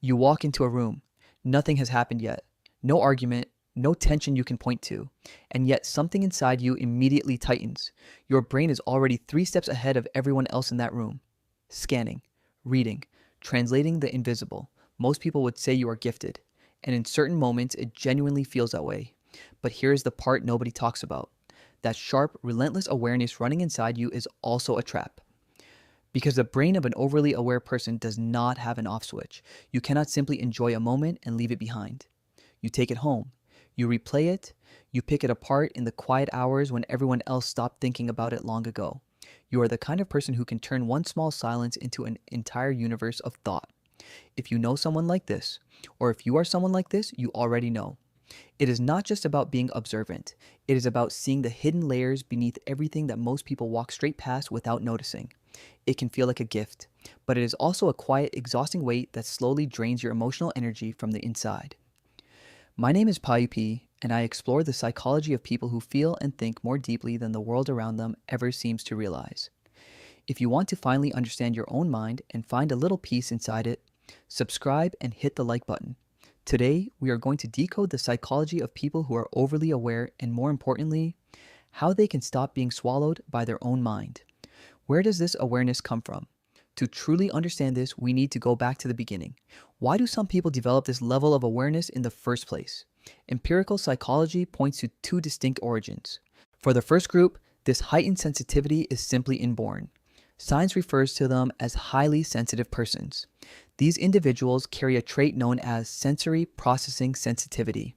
You walk into a room. Nothing has happened yet. No argument, no tension you can point to. And yet something inside you immediately tightens. Your brain is already 3 steps ahead of everyone else in that room. Scanning, reading, translating the invisible. Most people would say you are gifted. And in certain moments, it genuinely feels that way. But here's the part nobody talks about. That sharp, relentless awareness running inside you is also a trap. Because the brain of an overly aware person does not have an off switch. You cannot simply enjoy a moment and leave it behind. You take it home. You replay it. You pick it apart in the quiet hours when everyone else stopped thinking about it long ago. You are the kind of person who can turn one small silence into an entire universe of thought. If you know someone like this, or if you are someone like this, you already know. It is not just about being observant. It is about seeing the hidden layers beneath everything that most people walk straight past without noticing. It can feel like a gift, but it is also a quiet, exhausting weight that slowly drains your emotional energy from the inside. My name is Payupi, and I explore the psychology of people who feel and think more deeply than the world around them ever seems to realize. If you want to finally understand your own mind and find a little peace inside it, subscribe and hit the like button. Today, we are going to decode the psychology of people who are overly aware and, more importantly, how they can stop being swallowed by their own mind. Where does this awareness come from? To truly understand this, we need to go back to the beginning. Why do some people develop this level of awareness in the first place? Empirical psychology points to two distinct origins. For the first group, this heightened sensitivity is simply inborn. Science refers to them as highly sensitive persons. These individuals carry a trait known as sensory processing sensitivity.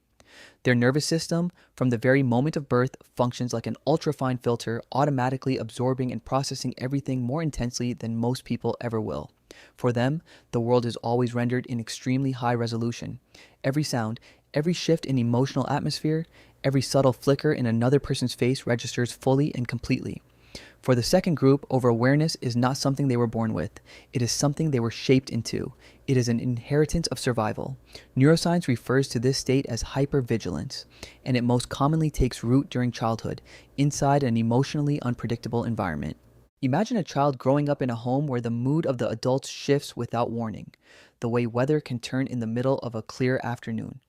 Their nervous system, from the very moment of birth, functions like an ultrafine filter, automatically absorbing and processing everything more intensely than most people ever will. For them, the world is always rendered in extremely high resolution. Every sound, every shift in emotional atmosphere, every subtle flicker in another person's face registers fully and completely. For the second group, over-awareness is not something they were born with. It is something they were shaped into. It is an inheritance of survival. Neuroscience refers to this state as hypervigilance, and it most commonly takes root during childhood, inside an emotionally unpredictable environment. Imagine a child growing up in a home where the mood of the adults shifts without warning, the way weather can turn in the middle of a clear afternoon.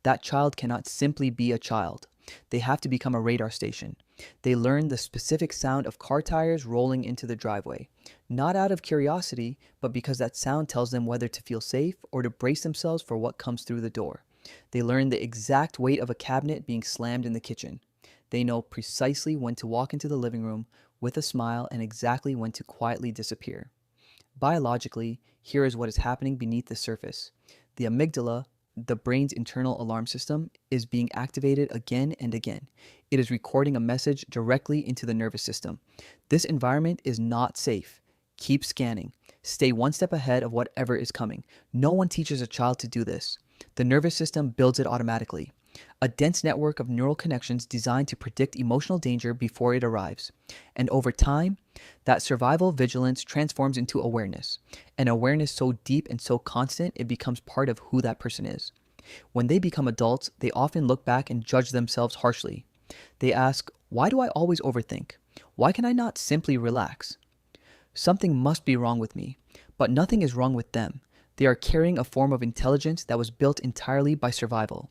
That child cannot simply be a child. They have to become a radar station. They learn the specific sound of car tires rolling into the driveway, not out of curiosity, but because that sound tells them whether to feel safe or to brace themselves for what comes through the door. They learn the exact weight of a cabinet being slammed in the kitchen. They know precisely when to walk into the living room with a smile and exactly when to quietly disappear. Biologically, here is what is happening beneath the surface. The amygdala, the brain's internal alarm system, is being activated again and again. It is recording a message directly into the nervous system. This environment is not safe. Keep scanning. Stay one step ahead of whatever is coming. No one teaches a child to do this. The nervous system builds it automatically. A dense network of neural connections designed to predict emotional danger before it arrives. And over time, that survival vigilance transforms into awareness. An awareness so deep and so constant, it becomes part of who that person is. When they become adults, they often look back and judge themselves harshly. They ask, why do I always overthink? Why can I not simply relax? Something must be wrong with me, but nothing is wrong with them. They are carrying a form of intelligence that was built entirely by survival.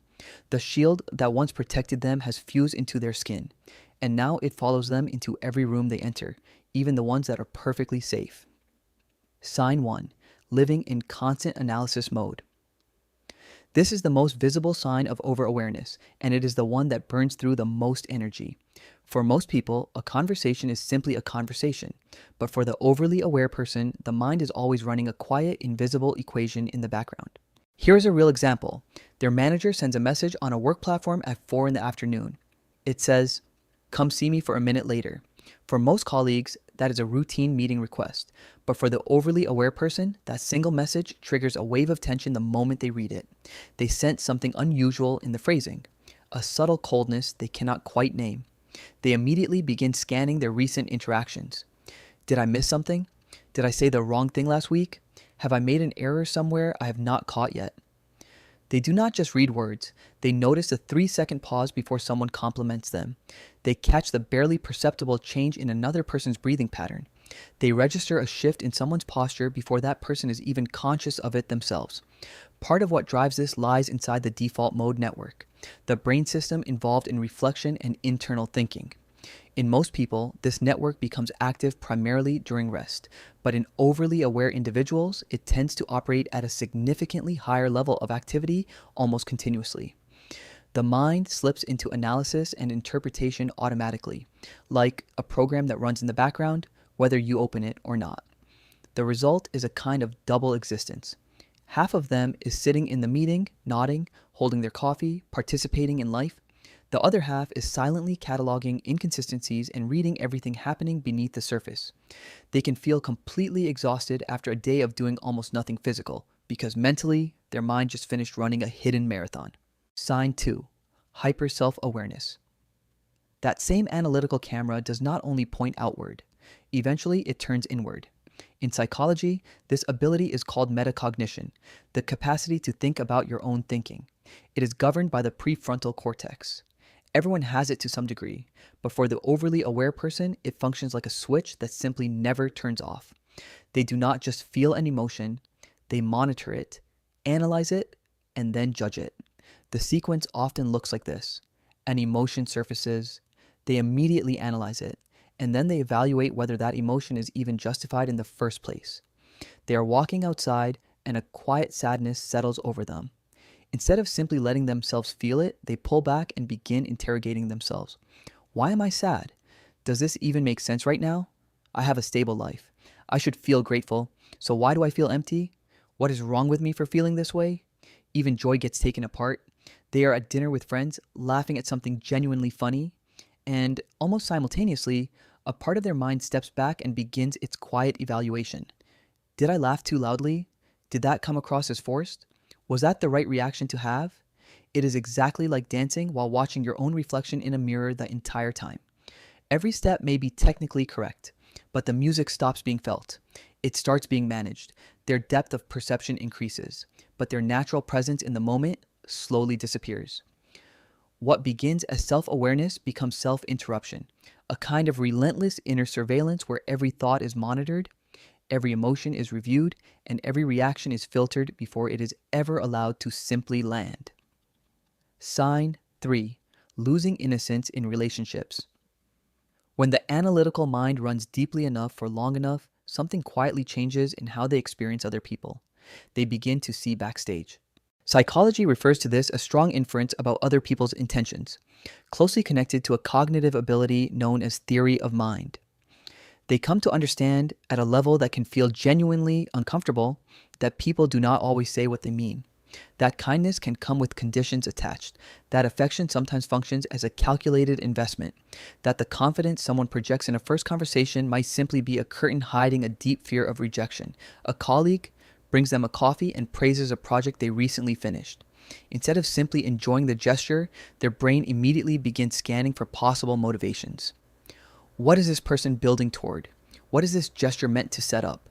The shield that once protected them has fused into their skin, and now it follows them into every room they enter, even the ones that are perfectly safe. Sign 1. Living in constant analysis mode. This is the most visible sign of over-awareness, and it is the one that burns through the most energy. For most people, a conversation is simply a conversation, but for the overly aware person, the mind is always running a quiet, invisible equation in the background. Here is a real example. Their manager sends a message on a work platform at 4 in the afternoon. It says, "Come see me for a minute later." For most colleagues, that is a routine meeting request. But for the overly aware person, that single message triggers a wave of tension the moment they read it. They sense something unusual in the phrasing, a subtle coldness they cannot quite name. They immediately begin scanning their recent interactions. Did I miss something? Did I say the wrong thing last week? Have I made an error somewhere I have not caught yet? They do not just read words. They notice the 3-second pause before someone compliments them. They catch the barely perceptible change in another person's breathing pattern. They register a shift in someone's posture before that person is even conscious of it themselves. Part of what drives this lies inside the default mode network, the brain system involved in reflection and internal thinking. In most people, this network becomes active primarily during rest, but in overly aware individuals, it tends to operate at a significantly higher level of activity almost continuously. The mind slips into analysis and interpretation automatically, like a program that runs in the background, whether you open it or not. The result is a kind of double existence. Half of them is sitting in the meeting, nodding, holding their coffee, participating in life. The other half is silently cataloging inconsistencies and reading everything happening beneath the surface. They can feel completely exhausted after a day of doing almost nothing physical, because mentally, their mind just finished running a hidden marathon. Sign 2. Hyper self-awareness. That same analytical camera does not only point outward. Eventually, it turns inward. In psychology, this ability is called metacognition, the capacity to think about your own thinking. It is governed by the prefrontal cortex. Everyone has it to some degree, but for the overly aware person, it functions like a switch that simply never turns off. They do not just feel an emotion, they monitor it, analyze it, and then judge it. The sequence often looks like this. An emotion surfaces, they immediately analyze it, and then they evaluate whether that emotion is even justified in the first place. They are walking outside, and a quiet sadness settles over them. Instead of simply letting themselves feel it, they pull back and begin interrogating themselves. Why am I sad? Does this even make sense right now? I have a stable life. I should feel grateful. So why do I feel empty? What is wrong with me for feeling this way? Even joy gets taken apart. They are at dinner with friends, laughing at something genuinely funny, and almost simultaneously, a part of their mind steps back and begins its quiet evaluation. Did I laugh too loudly? Did that come across as forced? Was that the right reaction to have? It is exactly like dancing while watching your own reflection in a mirror the entire time. Every step may be technically correct, but the music stops being felt. It starts being managed. Their depth of perception increases, but their natural presence in the moment slowly disappears. What begins as self-awareness becomes self-interruption, a kind of relentless inner surveillance where every thought is monitored, every emotion is reviewed, and every reaction is filtered before it is ever allowed to simply land. Sign 3. Losing innocence in relationships. When the analytical mind runs deeply enough for long enough, something quietly changes in how they experience other people. They begin to see backstage. Psychology refers to this as strong inference about other people's intentions, closely connected to a cognitive ability known as theory of mind. They come to understand at a level that can feel genuinely uncomfortable that people do not always say what they mean. That kindness can come with conditions attached, that affection sometimes functions as a calculated investment, that the confidence someone projects in a first conversation might simply be a curtain hiding a deep fear of rejection. A colleague brings them a coffee and praises a project they recently finished. Instead of simply enjoying the gesture, their brain immediately begins scanning for possible motivations. What is this person building toward? What is this gesture meant to set up?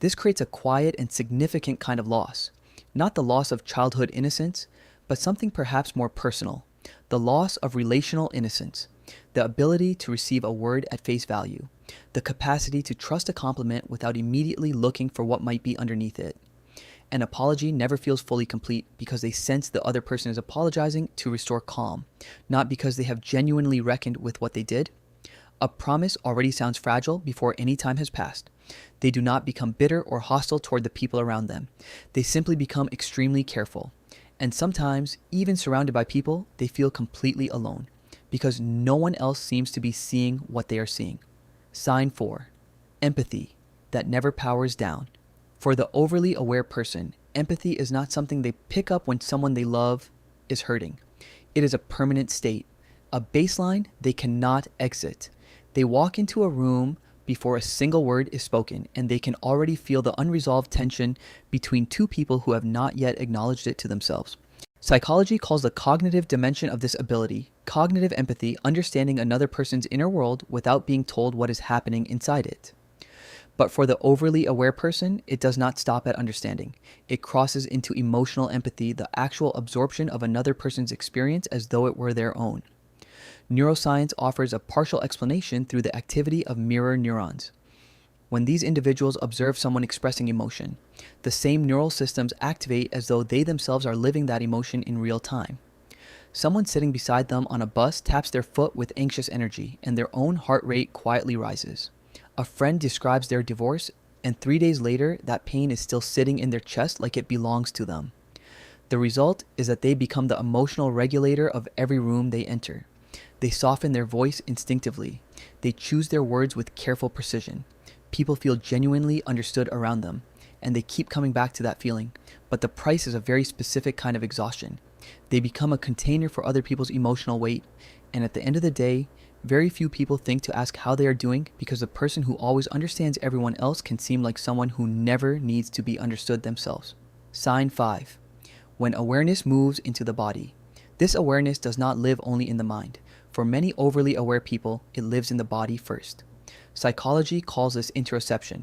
This creates a quiet and significant kind of loss. Not the loss of childhood innocence, but something perhaps more personal. The loss of relational innocence. The ability to receive a word at face value. The capacity to trust a compliment without immediately looking for what might be underneath it. An apology never feels fully complete because they sense the other person is apologizing to restore calm, not because they have genuinely reckoned with what they did. A promise already sounds fragile before any time has passed. They do not become bitter or hostile toward the people around them. They simply become extremely careful. And sometimes, even surrounded by people, they feel completely alone because no one else seems to be seeing what they are seeing. Sign 4. Empathy that never powers down. For the overly aware person, empathy is not something they pick up when someone they love is hurting. It is a permanent state, a baseline they cannot exit. They walk into a room before a single word is spoken, and they can already feel the unresolved tension between two people who have not yet acknowledged it to themselves. Psychology calls the cognitive dimension of this ability cognitive empathy, understanding another person's inner world without being told what is happening inside it. But for the overly aware person, it does not stop at understanding. It crosses into emotional empathy, the actual absorption of another person's experience as though it were their own. Neuroscience offers a partial explanation through the activity of mirror neurons. When these individuals observe someone expressing emotion, the same neural systems activate as though they themselves are living that emotion in real time. Someone sitting beside them on a bus taps their foot with anxious energy, and their own heart rate quietly rises. A friend describes their divorce, and 3 days later, that pain is still sitting in their chest like it belongs to them. The result is that they become the emotional regulator of every room they enter. They soften their voice instinctively. They choose their words with careful precision. People feel genuinely understood around them, and they keep coming back to that feeling. But the price is a very specific kind of exhaustion. They become a container for other people's emotional weight, and at the end of the day, very few people think to ask how they are doing, because the person who always understands everyone else can seem like someone who never needs to be understood themselves. Sign 5. When awareness moves into the body. This awareness does not live only in the mind. For many overly aware people, it lives in the body first. Psychology calls this interoception,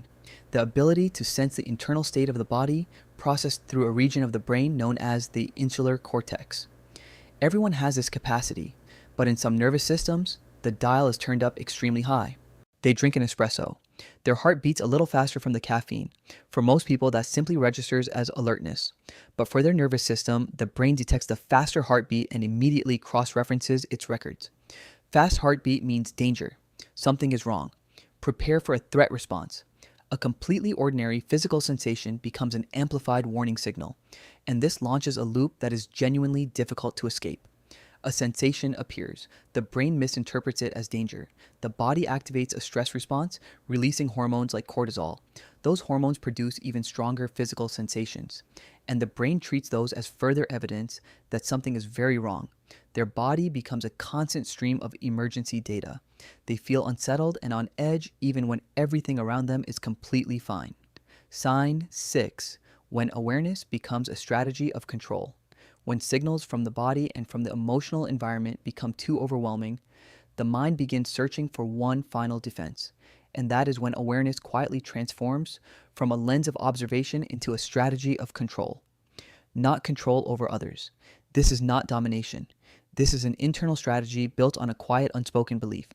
the ability to sense the internal state of the body processed through a region of the brain known as the insular cortex. Everyone has this capacity, but in some nervous systems, the dial is turned up extremely high. They drink an espresso. Their heart beats a little faster from the caffeine. For most people, that simply registers as alertness. But for their nervous system, the brain detects the faster heartbeat and immediately cross-references its records. Fast heartbeat means danger. Something is wrong. Prepare for a threat response. A completely ordinary physical sensation becomes an amplified warning signal, and this launches a loop that is genuinely difficult to escape. A sensation appears. The brain misinterprets it as danger. The body activates a stress response, releasing hormones like cortisol. Those hormones produce even stronger physical sensations, and the brain treats those as further evidence that something is very wrong. Their body becomes a constant stream of emergency data. They feel unsettled and on edge even when everything around them is completely fine. Sign 6. When awareness becomes a strategy of control. When signals from the body and from the emotional environment become too overwhelming, the mind begins searching for one final defense, and that is when awareness quietly transforms from a lens of observation into a strategy of control. Not control over others. This is not domination. This is an internal strategy built on a quiet, unspoken belief.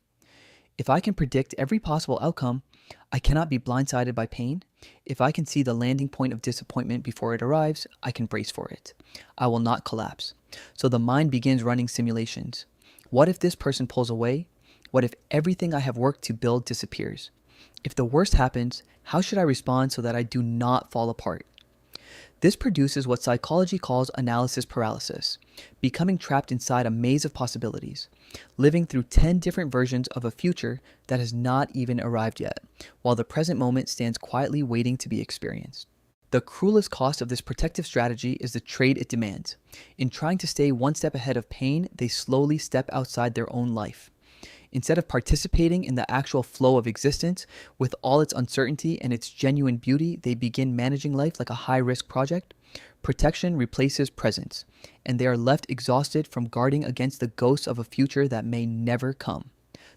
If I can predict every possible outcome, I cannot be blindsided by pain. If I can see the landing point of disappointment before it arrives, I can brace for it. I will not collapse. So the mind begins running simulations. What if this person pulls away? What if everything I have worked to build disappears? If the worst happens, how should I respond so that I do not fall apart? This produces what psychology calls analysis paralysis, becoming trapped inside a maze of possibilities, living through 10 different versions of a future that has not even arrived yet, while the present moment stands quietly waiting to be experienced. The cruelest cost of this protective strategy is the trade it demands. In trying to stay one step ahead of pain, they slowly step outside their own life. Instead of participating in the actual flow of existence with all its uncertainty and its genuine beauty, they begin managing life like a high-risk project. Protection replaces presence, and they are left exhausted from guarding against the ghosts of a future that may never come.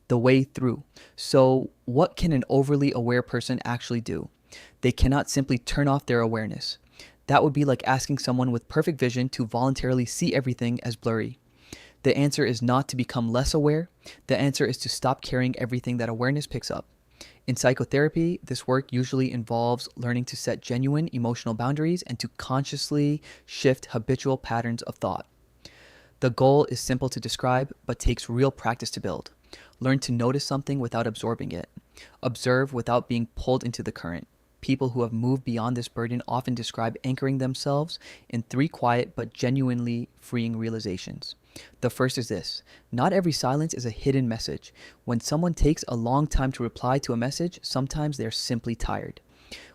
The way through. So, what can an overly aware person actually do? They cannot simply turn off their awareness. That would be like asking someone with perfect vision to voluntarily see everything as blurry. The answer is not to become less aware. The answer is to stop carrying everything that awareness picks up. In psychotherapy, this work usually involves learning to set genuine emotional boundaries and to consciously shift habitual patterns of thought. The goal is simple to describe, but takes real practice to build. Learn to notice something without absorbing it. Observe without being pulled into the current. People who have moved beyond this burden often describe anchoring themselves in 3 quiet but genuinely freeing realizations. The first is this: not every silence is a hidden message. When someone takes a long time to reply to a message, sometimes they're simply tired.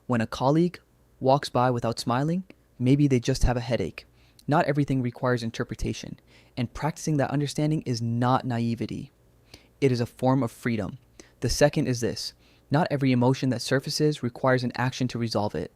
When a colleague walks by without smiling, maybe they just have a headache. Not everything requires interpretation, and practicing that understanding is not naivety. It is a form of freedom. The second is this: not every emotion that surfaces requires an action to resolve it.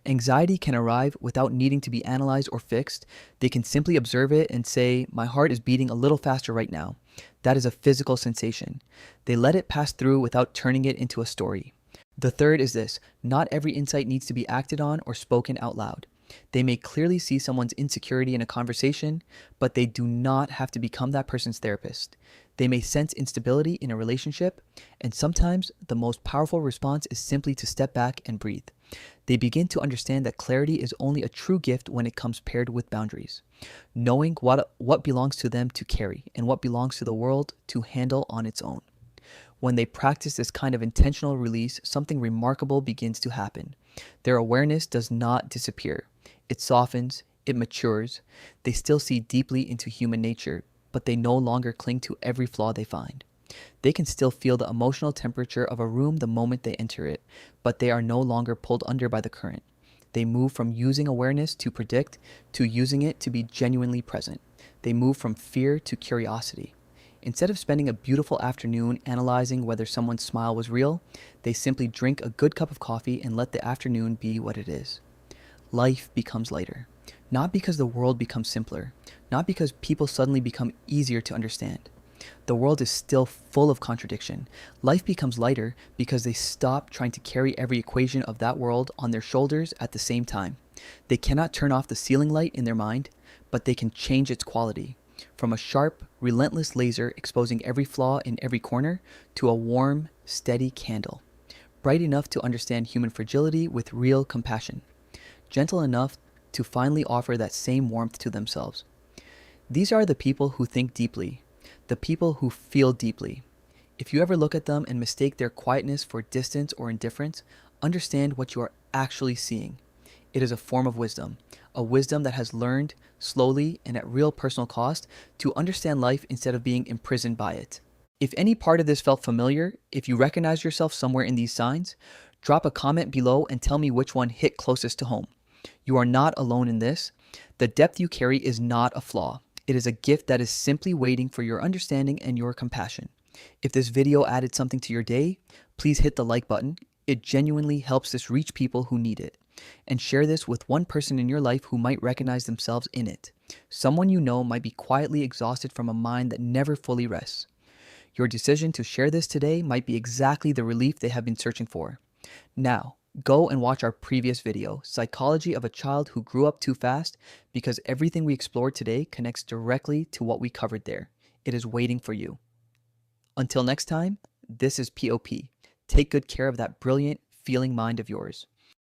Anxiety can arrive without needing to be analyzed or fixed. They can simply observe it and say, "My heart is beating a little faster right now." That is a physical sensation. They let it pass through without turning it into a story. The third is this: not every insight needs to be acted on or spoken out loud. They may clearly see someone's insecurity in a conversation, but they do not have to become that person's therapist. They may sense instability in a relationship, and sometimes the most powerful response is simply to step back and breathe. They begin to understand that clarity is only a true gift when it comes paired with boundaries, knowing what belongs to them to carry and what belongs to the world to handle on its own. When they practice this kind of intentional release, something remarkable begins to happen. Their awareness does not disappear. It softens, it matures. They still see deeply into human nature, but they no longer cling to every flaw they find. They can still feel the emotional temperature of a room the moment they enter it, but they are no longer pulled under by the current. They move from using awareness to predict to using it to be genuinely present. They move from fear to curiosity. Instead of spending a beautiful afternoon analyzing whether someone's smile was real, they simply drink a good cup of coffee and let the afternoon be what it is. Life becomes lighter. Not because the world becomes simpler, not because people suddenly become easier to understand. The world is still full of contradiction. Life becomes lighter because they stop trying to carry every equation of that world on their shoulders at the same time. They cannot turn off the ceiling light in their mind, but they can change its quality. From a sharp, relentless laser exposing every flaw in every corner to a warm, steady candle. Bright enough to understand human fragility with real compassion. Gentle enough to finally offer that same warmth to themselves. These are the people who think deeply, the people who feel deeply. If you ever look at them and mistake their quietness for distance or indifference, understand what you are actually seeing. It is a form of wisdom, a wisdom that has learned, slowly and at real personal cost, to understand life instead of being imprisoned by it. If any part of this felt familiar, if you recognize yourself somewhere in these signs, drop a comment below and tell me which one hit closest to home. You are not alone in this. The depth you carry is not a flaw. It is a gift that is simply waiting for your understanding and your compassion. If this video added something to your day, please hit the like button. It genuinely helps this reach people who need it. And share this with one person in your life who might recognize themselves in it. Someone you know might be quietly exhausted from a mind that never fully rests. Your decision to share this today might be exactly the relief they have been searching for. Now, go and watch our previous video, Psychology of a Child Who Grew Up Too Fast, because everything we explored today connects directly to what we covered there. It is waiting for you. Until next time, this is POP. Take good care of that brilliant, feeling mind of yours.